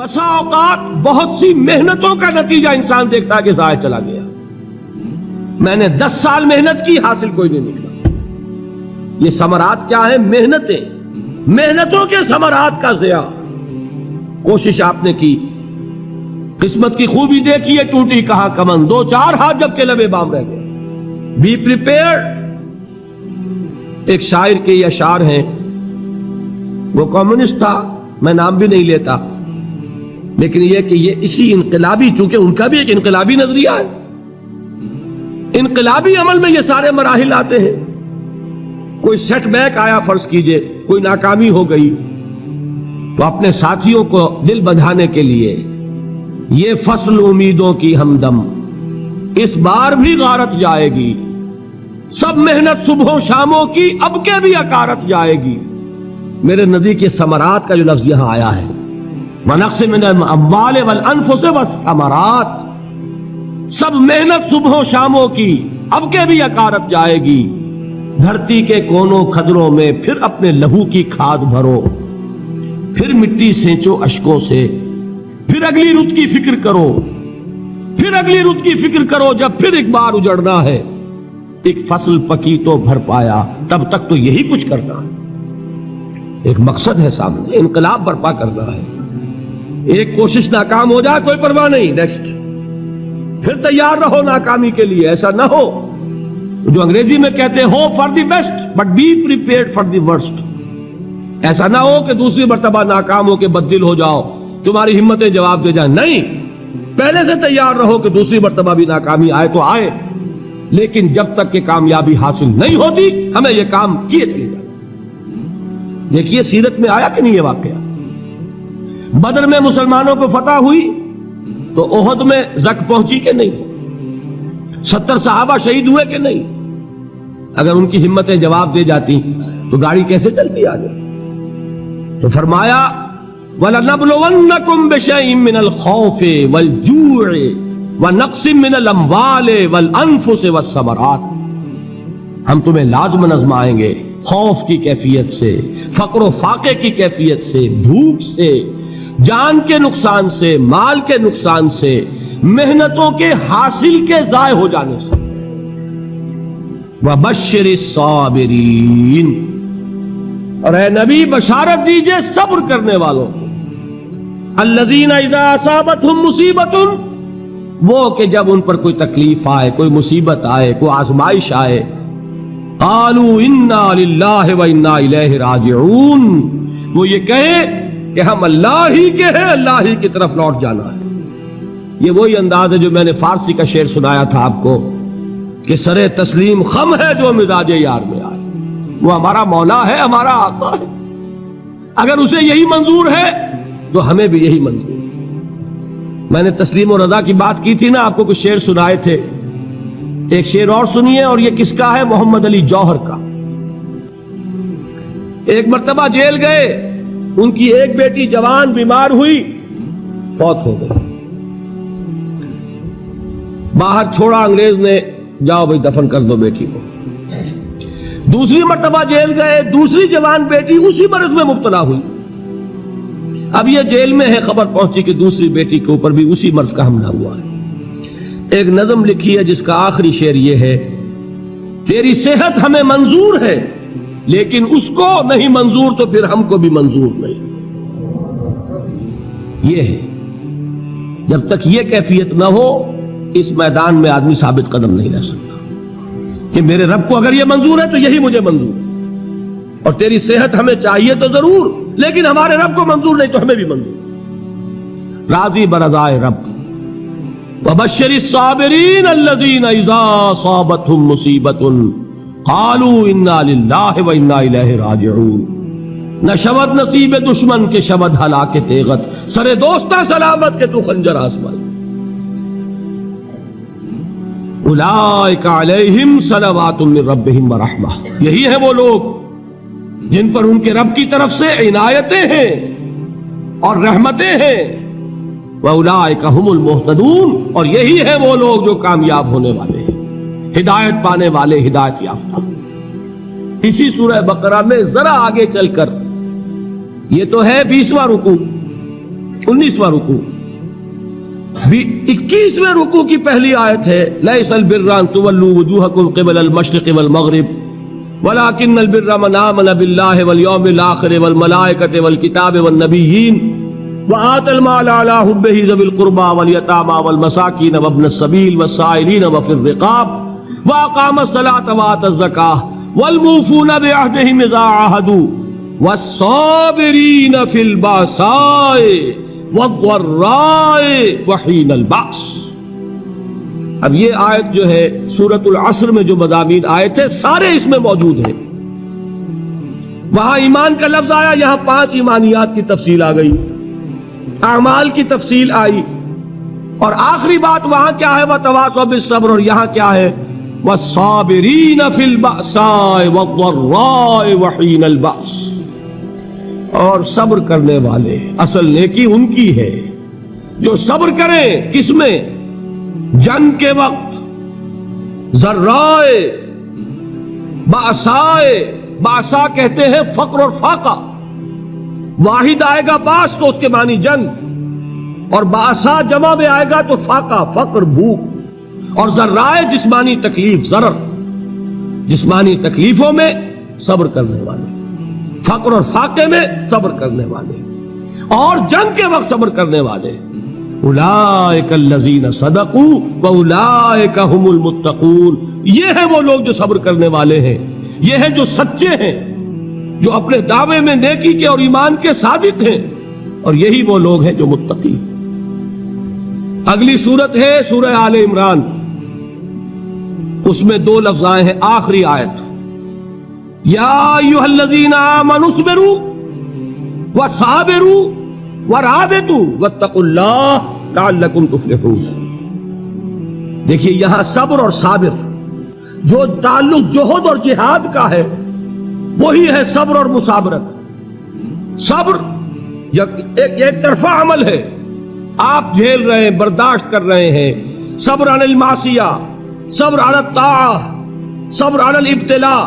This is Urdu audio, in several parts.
بسا اوقات بہت سی محنتوں کا نتیجہ انسان دیکھتا ہے کہ ضائع چلا گیا. میں نے 10 سال محنت کی، حاصل کوئی نہیں نکلا. یہ ثمرات کیا ہیں؟ محنتیں، محنتوں کے ثمرات کا ضیاع. کوشش آپ نے کی، قسمت کی خوبی دیکھی ہے، ٹوٹی کہاں کمن، 2-4 ہاتھ جب کے لبے بام رہ گئے. Be prepared. ایک شاعر کے یہ اشعار ہیں، وہ کمیونسٹ تھا، میں نام بھی نہیں لیتا، لیکن یہ کہ یہ اسی انقلابی، چونکہ ان کا بھی ایک انقلابی نظریہ ہے، انقلابی عمل میں یہ سارے مراحل آتے ہیں. کوئی سیٹ بیک آیا فرض کیجئے، کوئی ناکامی ہو گئی، تو اپنے ساتھیوں کو دل بندھانے کے لیے یہ فصل امیدوں کی ہمدم اس بار بھی غارت جائے گی، سب محنت صبحوں شاموں کی اب کے بھی اکارت جائے گی. میرے نبی کے ثمرات کا جو لفظ یہاں آیا ہے، وَنَقْصٍ مِّنَ الْأَمْوَالِ وَالْأَنفُسِ وَالثَّمَرَاتِ، سب محنت صبحوں شاموں کی اب کے بھی اکارت جائے گی. دھرتی کے کونوں کھدروں میں پھر اپنے لہو کی کھاد بھرو، پھر مٹی سینچو اشکوں سے، پھر اگلی رت کی فکر کرو، پھر اگلی رت کی فکر کرو، جب پھر ایک بار اجڑنا ہے. ایک فصل پکی تو بھر پایا، تب تک تو یہی کچھ کرنا ہے. ایک مقصد ہے سامنے، انقلاب برپا کرنا ہے. ایک کوشش ناکام ہو جائے کوئی پرواہ نہیں، نیکسٹ. پھر تیار رہو ناکامی کے لیے. ایسا نہ ہو جو انگریزی میں کہتے ہیں hope for the best but be prepared for the worst. ایسا نہ ہو کہ دوسری مرتبہ ناکام ہو کے بددل ہو جاؤ، تمہاری ہمتیں جواب دے جائیں. نہیں، پہلے سے تیار رہو کہ دوسری مرتبہ بھی ناکامی آئے تو آئے، لیکن جب تک کہ کامیابی حاصل نہیں ہوتی ہمیں یہ کام کیے چلے جائیں. دیکھیے سیرت میں آیا کہ نہیں یہ واقعہ. بدر میں مسلمانوں کو فتح ہوئی تو احد میں زک پہنچی کہ نہیں؟ 70 صحابہ شہید ہوئے کہ نہیں؟ اگر ان کی ہمتیں جواب دے جاتی تو گاڑی کیسے چلتی آگے؟ تو فرمایا وَلَنَبْلُوَنَّكُمْ بِشَيْءٍ مِّنَ الْخَوْفِ وَالْجُوعِ وَنَقْصٍ مِّنَ الْأَمْوَالِ وَالْأَنفُسِ وَالثَّمَرَاتِ. ہم تمہیں لازماً آزمائیں گے، خوف کی کیفیت سے، فقر و فاقے کی کیفیت سے، بھوک سے، جان کے نقصان سے، مال کے نقصان سے، محنتوں کے حاصل کے ضائع ہو جانے سے. وَبَشِّرِ الصَّابِرِينَ، اور اے نبی بشارت دیجئے صبر کرنے والوں کو. الَّذِينَ إِذَا أَصَابَتْهُمْ مُصِيبَةٌ، وہ کہ جب ان پر کوئی تکلیف آئے، کوئی مصیبت آئے، کوئی آزمائش آئے، قالوا انا للہ وانا الیہ راجعون، وہ یہ کہیں کہ ہم اللہ ہی کے ہیں، اللہ ہی کی طرف لوٹ جانا ہے. یہ وہی انداز ہے جو میں نے فارسی کا شعر سنایا تھا آپ کو کہ سرے تسلیم خم ہے جو مزاج یار میں آئے. وہ ہمارا مولا ہے، ہمارا آقا ہے. اگر اسے یہی منظور ہے تو ہمیں بھی یہی منظور ہے. میں نے تسلیم و رضا کی بات کی تھی نا، آپ کو کچھ شعر سنائے تھے. ایک شعر اور سنیے، اور یہ کس کا ہے؟ محمد علی جوہر کا. ایک مرتبہ جیل گئے، ان کی ایک بیٹی جوان بیمار ہوئی، فوت ہو گئی. باہر چھوڑا انگریز نے، جاؤ بھائی دفن کر دو بیٹی کو. دوسری مرتبہ جیل گئے، دوسری جوان بیٹی اسی مرض میں مبتلا ہوئی. اب یہ جیل میں ہے، خبر پہنچی کہ دوسری بیٹی کے اوپر بھی اسی مرض کا حملہ ہوا ہے. ایک نظم لکھی ہے جس کا آخری شعر یہ ہے، تیری صحت ہمیں منظور ہے لیکن اس کو نہیں منظور تو پھر ہم کو بھی منظور نہیں. یہ ہے، جب تک یہ کیفیت نہ ہو اس میدان میں آدمی ثابت قدم نہیں رہ سکتا کہ میرے رب کو اگر یہ منظور ہے تو یہی مجھے منظور ہے، اور تیری صحت ہمیں چاہیے تو ضرور، لیکن ہمارے رب کو منظور نہیں تو ہمیں بھی منظور. راضی برضائے رب. وَبَشِّرِ الصَّابِرِينَ الَّذِينَ إِذَا أَصَابَتْهُمْ مُصِيبَةٌ قَالُوا إِنَّا لِلَّهِ وَإِنَّا إِلَيْهِ رَاجِعُونَ. نہ شود نصیب دشمن کے شود ہلاک تیغت، سر دوستہ سلامت کے تو خنجر آزمائے. اولئک علیہم صلوات من ربہم ورحمہ، یہی ہے وہ لوگ جن پر ان کے رب کی طرف سے عنایتیں ہیں اور رحمتیں ہیں. وَأُولَٰئِكَ هُمُ الْمُهْتَدُونَ، اور یہی ہے وہ لوگ جو کامیاب ہونے والے ہیں، ہدایت پانے والے، ہدایت یافتہ. اسی سورہ بقرہ میں ذرا آگے چل کر، یہ تو ہے 20واں رکوع، 19واں رکوع. 21ویں رکوع کی پہلی آیت ہے لیس البر ان تولوا وجوہکم قبل المشرق والمغرب ولکن البر من آمن باللہ والیوم الآخر والملائکۃ والکتاب والنبیین وآتى المال على حبه ذوي القربى واليتامى والمساكين وابن السبيل والسائلين وفي الرقاب وأقام الصلاة وآتى الزكاة والموفون بعهدهم إذا عاهدوا والصابرين في البأساء والضراء وحين البأس. اب یہ آیت جو ہے سورۃ العصر میں جو مضامین آئے تھے سارے اس میں موجود ہیں. وہاں ایمان کا لفظ آیا, یہاں 5 ایمانیات کی تفصیل آ گئی, اعمال کی تفصیل آئی, اور آخری بات وہاں کیا ہے وتواصوا بالصبر, اور یہاں کیا ہے والصابرین فی البأساء والضراء وحین البأس. اور صبر کرنے والے, اصل نیکی ان کی ہے جو صبر کریں. کس میں؟ جنگ کے وقت. ضرائے, بأسائے, بأسا کہتے ہیں فقر اور فاقہ. واحد آئے گا باس تو اس کے معنی جنگ, اور بأسا جمع میں آئے گا تو فاقہ, فقر, بھوک. اور ذرائے جسمانی تکلیف, ضرر, جسمانی تکلیفوں میں صبر کرنے والے, فقر اور فاقے میں صبر کرنے والے, اور جنگ کے وقت صبر کرنے والے. اولئک الذین صدقوا واولئک هم المتقون. یہ ہیں وہ لوگ جو صبر کرنے والے ہیں, یہ ہیں جو سچے ہیں, جو اپنے دعوے میں نیکی کے اور ایمان کے صادق ہیں, اور یہی وہ لوگ ہیں جو متقی. اگلی سورت ہے سورہ آل عمران, اس میں 2 لفظ آئے ہیں آخری آیت, یا ایھا الذین آمنوا اصبروا وصابروا ورابطوا واتقوا اللہ لعلکم تفلحون. دیکھیے یہاں صبر اور صابر جو تعلق جہد اور جہاد کا ہے وہی ہے صبر اور مصابرت. صبر ایک طرفہ عمل ہے, آپ جھیل رہے ہیں, برداشت کر رہے ہیں. صبر علی المعصیہ, صبر علی الطاعہ, صبر علی الابتلاء,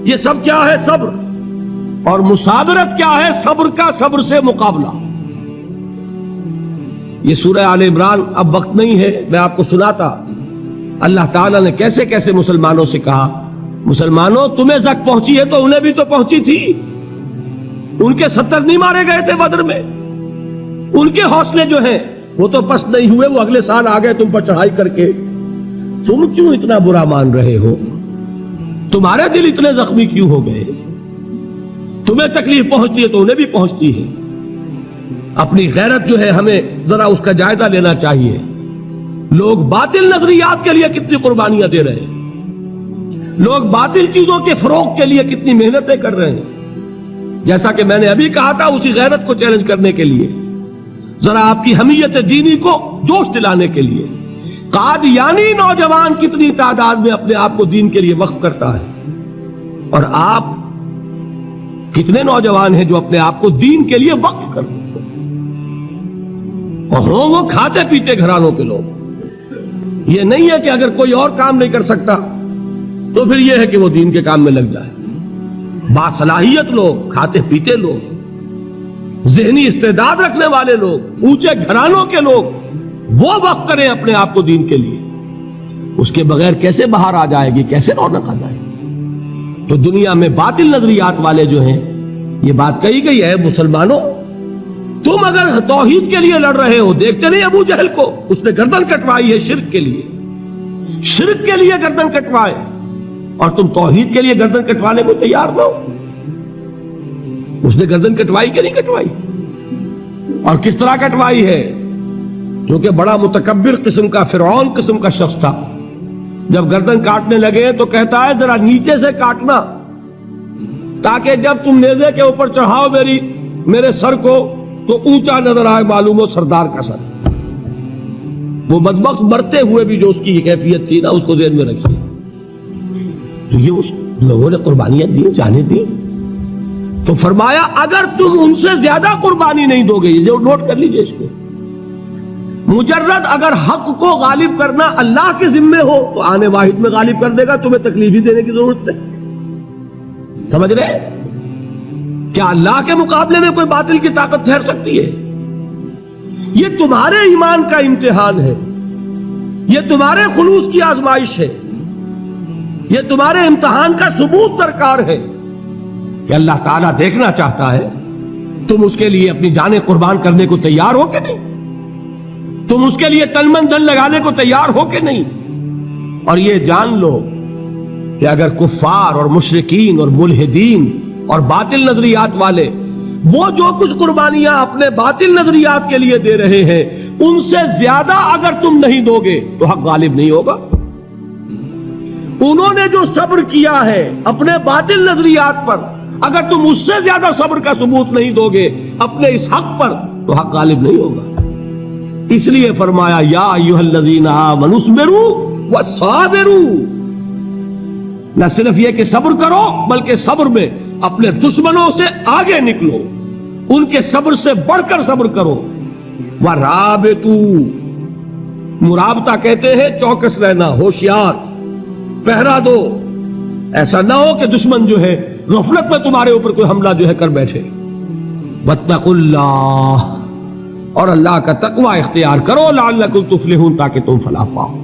یہ سب کیا ہے صبر. اور مصابرت کیا ہے صبر کا صبر سے مقابلہ. یہ سورہ آل عمران, اب وقت نہیں ہے میں آپ کو سناتا اللہ تعالیٰ نے کیسے کیسے مسلمانوں سے کہا, مسلمانوں تمہیں زک پہنچی ہے تو انہیں بھی تو پہنچی تھی. ان کے 70 نہیں مارے گئے تھے بدر میں, ان کے حوصلے جو ہیں وہ تو پست نہیں ہوئے, وہ اگلے سال آ گئے تم پر چڑھائی کر کے. تم کیوں اتنا برا مان رہے ہو, تمہارے دل اتنے زخمی کیوں ہو گئے؟ تمہیں تکلیف پہنچتی ہے تو انہیں بھی پہنچتی ہے. اپنی غیرت جو ہے ہمیں ذرا اس کا جائزہ لینا چاہیے. لوگ باطل نظریات کے لیے کتنی قربانیاں دے رہے ہیں, لوگ باطل چیزوں کے فروغ کے لیے کتنی محنتیں کر رہے ہیں. جیسا کہ میں نے ابھی کہا تھا, اسی غیرت کو چیلنج کرنے کے لیے, ذرا آپ کی حمیت دینی کو جوش دلانے کے لیے. قادیانی نوجوان کتنی تعداد میں اپنے آپ کو دین کے لیے وقف کرتا ہے, اور آپ کتنے نوجوان ہیں جو اپنے آپ کو دین کے لیے وقف کرتے ہیں, اور ہوں وہ کھاتے پیتے گھرانوں کے لوگ. یہ نہیں ہے کہ اگر کوئی اور کام نہیں کر سکتا تو پھر یہ ہے کہ وہ دین کے کام میں لگ جائے. باصلاحیت لوگ, کھاتے پیتے لوگ, ذہنی استعداد رکھنے والے لوگ, اونچے گھرانوں کے لوگ, وہ وقف کریں اپنے آپ کو دین کے لیے. اس کے بغیر کیسے باہر آ جائے گی, کیسے رونق آ جائے گی؟ تو دنیا میں باطل نظریات والے جو ہیں, یہ بات کہی گئی ہے مسلمانوں تم اگر توحید کے لیے لڑ رہے ہو, دیکھتے نہیں ابو جہل کو, اس نے گردن کٹوائی ہے شرک کے لیے, شرک کے لیے گردن کٹوائے, اور تم توحید کے لیے گردن کٹوانے کو تیار نہ ہو. اس نے گردن کٹوائی کہ نہیں کٹوائی؟ اور کس طرح کٹوائی ہے؟ کیونکہ بڑا متکبر قسم کا, فرعون قسم کا شخص تھا. جب گردن کاٹنے لگے تو کہتا ہے ذرا نیچے سے کاٹنا, تاکہ جب تم نیزے کے اوپر چڑھاؤ میرے سر کو تو اونچا نظر آئے, معلوم ہو سردار کا سر. وہ بدبخت مرتے ہوئے بھی جو اس کی کیفیت تھی نا, اس کو ذہن میں رکھیے. تو یہ اس لوگوں نے قربانیاں دی, جانے دی. تو فرمایا اگر تم ان سے زیادہ قربانی نہیں دو گے, جو نوٹ کر لیجئے اس کو, مجرد اگر حق کو غالب کرنا اللہ کے ذمے ہو تو آنے واحد میں غالب کر دے گا, تمہیں تکلیف ہی دینے کی ضرورت نہیں. سمجھ رہے؟ کیا اللہ کے مقابلے میں کوئی باطل کی طاقت ٹھہر سکتی ہے؟ یہ تمہارے ایمان کا امتحان ہے، یہ تمہارے خلوص کی آزمائش ہے، یہ تمہارے امتحان کا ثبوت درکار ہے کہ اللہ تعالیٰ دیکھنا چاہتا ہے تم اس کے لیے اپنی جانیں قربان کرنے کو تیار ہو کہ نہیں، تم اس کے لیے تن من دھن لگانے کو تیار ہو کہ نہیں۔ اور یہ جان لو کہ اگر کفار اور مشرکین اور ملحدین اور باطل نظریات والے وہ جو کچھ قربانیاں اپنے باطل نظریات کے لیے دے رہے ہیں ان سے زیادہ اگر تم نہیں دو گے تو حق غالب نہیں ہوگا۔ انہوں نے جو صبر کیا ہے اپنے باطل نظریات پر، اگر تم اس سے زیادہ صبر کا ثبوت نہیں دو گے اپنے اس حق پر تو حق غالب نہیں ہوگا۔ اس لیے فرمایا یا ایھا الذین آمنوا اصبروا وصابروا، نہ صرف یہ کہ صبر کرو بلکہ صبر میں اپنے دشمنوں سے آگے نکلو، ان کے صبر سے بڑھ کر صبر کرو۔ ورابطوا، مرابطہ کہتے ہیں چوکس رہنا، ہوشیار، پہرا دو، ایسا نہ ہو کہ دشمن جو ہے غفلت میں تمہارے اوپر کوئی حملہ جو ہے کر بیٹھے۔ واتقوا اللہ، اور اللہ کا تقوی اختیار کرو، لعلکم تفلحون، تاکہ تم فلاح پاؤ۔